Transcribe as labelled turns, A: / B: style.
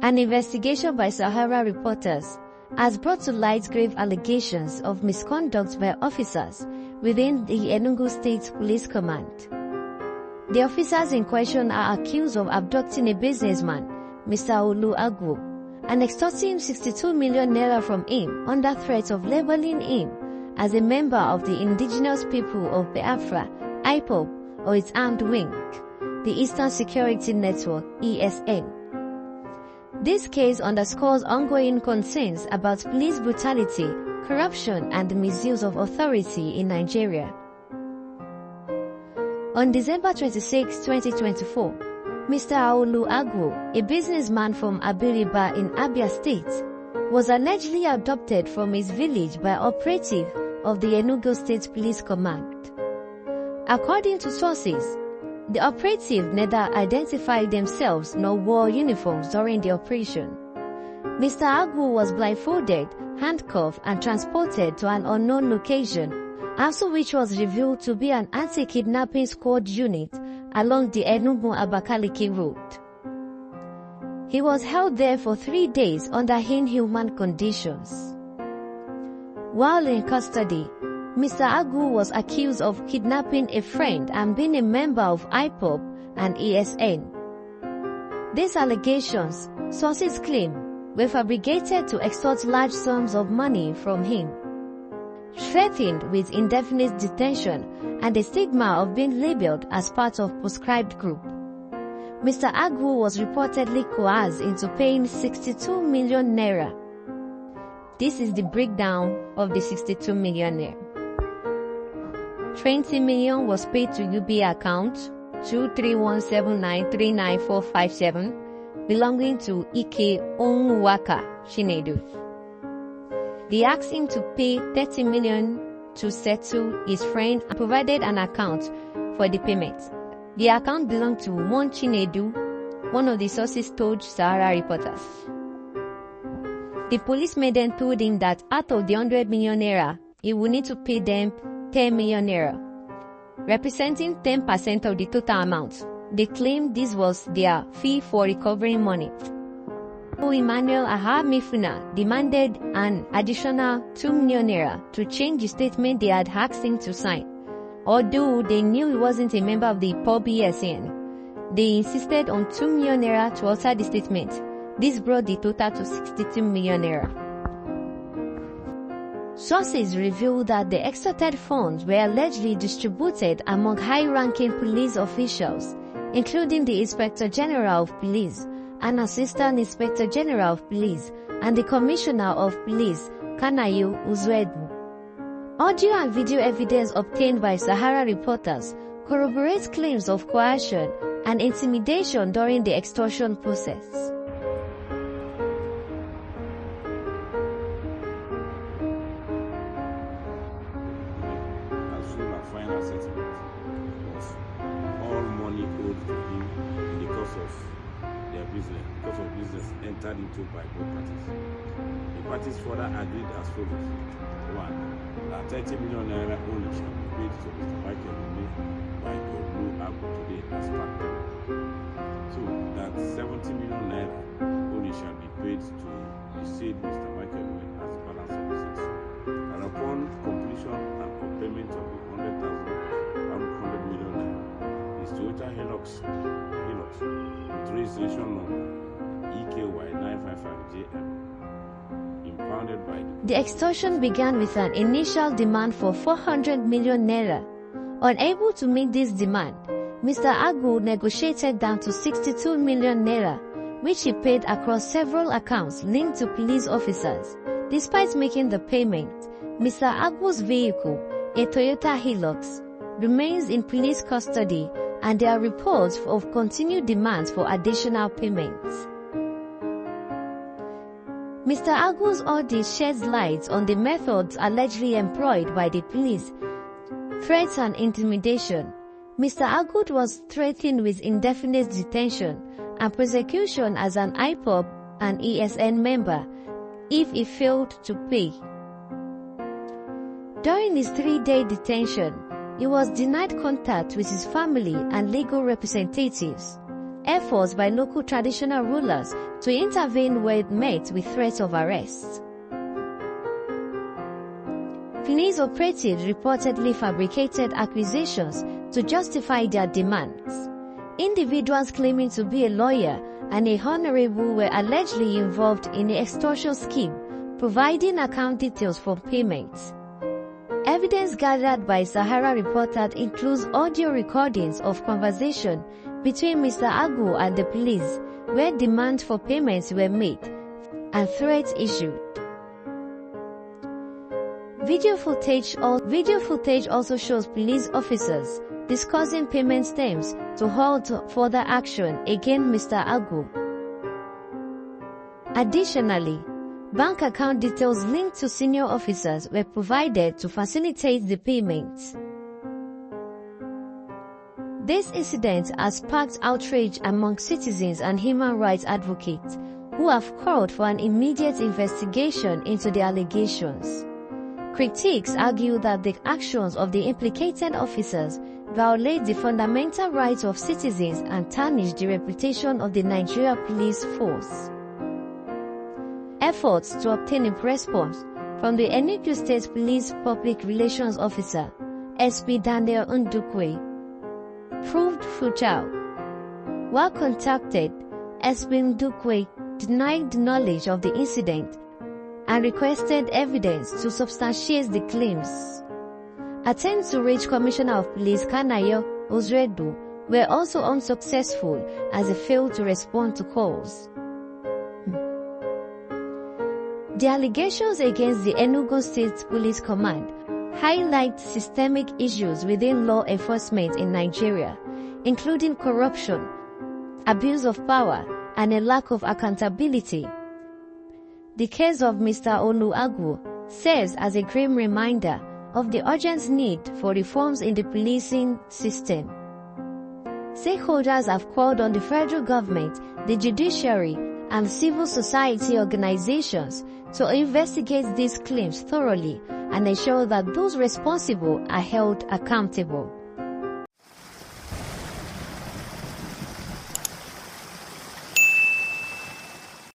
A: An investigation by Sahara reporters has brought to light grave allegations of misconduct by officers within the Enugu State Police Command. The officers in question are accused of abducting a businessman, Mr. Olu Agwu, and extorting 62 million naira from him under threat of labeling him as a member of the indigenous people of Biafra, IPOB, or its armed wing, the Eastern Security Network, ESN. This case underscores ongoing concerns about police brutality, corruption, and the misuse of authority in Nigeria. On December 26, 2024, Mr. Olu Agwu, a businessman from Abiriba in Abia State, was allegedly abducted from his village by operative of the Enugu State Police Command. According to sources, the operative neither identified themselves nor wore uniforms during the operation. Mr. Agwu was blindfolded, handcuffed, and transported to an unknown location, after which was revealed to be an anti-kidnapping squad unit along the Enugu-Abakaliki road. He was held there for 3 days under inhuman conditions. While in custody, Mr. Agwu was accused of kidnapping a friend and being a member of IPOB and ESN. These allegations, sources claim, were fabricated to extort large sums of money from him. Threatened with indefinite detention and the stigma of being labeled as part of proscribed group, Mr. Agwu was reportedly coerced into paying 62 million naira. This is the breakdown of the 62 million naira. 20 million was paid to UBA account 23179399457 belonging to Ike Onwuwaka Chinedu. They asked him to pay 30 million to settle his friend and provided an account for the payment. The account belonged to Wont Chinedu, one of the sources told Sahara reporters. The policeman then told him that out of the 100 million naira, he would need to pay them 10 million naira, representing 10% of the total amount. They claimed this was their fee for recovering money. Emmanuel Ahamifuna demanded an additional 2 million naira to change the statement they had asked him to sign. Although they knew he wasn't a member of the IPOB ESN, they insisted on 2 million naira to alter the statement. This brought the total to 62 million naira. Sources revealed that the extorted funds were allegedly distributed among high-ranking police officials, including the Inspector General of Police, an Assistant Inspector General of Police, and the Commissioner of Police, Kanayo Uzwedu. Audio and video evidence obtained by Sahara reporters corroborates claims of coercion and intimidation during the extortion process.
B: Final settlement was all money owed to him in the course of their business, entered into by both parties. The parties further agreed as follows: 1. That 30 million naira only shall be paid to Mr. Michael by Olu Agwu today as partner. 2. That 70 million naira only shall be paid to the said Mr. Michael as balance of receipts. And upon completion and payment of the 100 million naira, is Toyota Hilux with registration number EKY955JM, impounded by
A: the extortion began with an initial demand for 400 million naira. Unable to meet this demand, Mr. Agwu negotiated down to 62 million naira, which he paid across several accounts linked to police officers. Despite making the payment, Mr. Agwu's vehicle, a Toyota Hilux, remains in police custody, and there are reports of continued demands for additional payments. Mr. Agwu's audit sheds light on the methods allegedly employed by the police: threats and intimidation. Mr. Agwu was threatened with indefinite detention and prosecution as an IPOB and ESN member if he failed to pay. During his 3-day detention, he was denied contact with his family and legal representatives. efforts by local traditional rulers to intervene were met with threats of arrest. Police operatives reportedly fabricated accusations to justify their demands. Individuals claiming to be a lawyer and a honorable were allegedly involved in an extortion scheme, providing account details for payments. Evidence gathered by Sahara Reporter includes audio recordings of conversation between Mr. Agwu and the police, where demands for payments were made and threats issued. Video footage also shows police officers discussing payment terms to halt further action against Mr. Agwu. Additionally, bank account details linked to senior officers were provided to facilitate the payments. This incident has sparked outrage among citizens and human rights advocates who have called for an immediate investigation into the allegations. Critics argue that the actions of the implicated officers violate the fundamental rights of citizens and tarnish the reputation of the Nigeria police force. Efforts to obtain a response from the Enugu State Police Public Relations Officer, SP Daniel Ndukwe, proved futile. While contacted, SP Ndukwe denied knowledge of the incident and requested evidence to substantiate the claims. Attempts to reach Commissioner of Police Kanayo Ozredu were also unsuccessful as he failed to respond to calls. The allegations against the Enugu State Police Command highlight systemic issues within law enforcement in Nigeria, including corruption, abuse of power, and a lack of accountability. The case of Mr. Olu Agwu serves as a grim reminder of the urgent need for reforms in the policing system. Stakeholders have called on the federal government, the judiciary, and civil society organizations to investigate these claims thoroughly and ensure that those responsible are held accountable.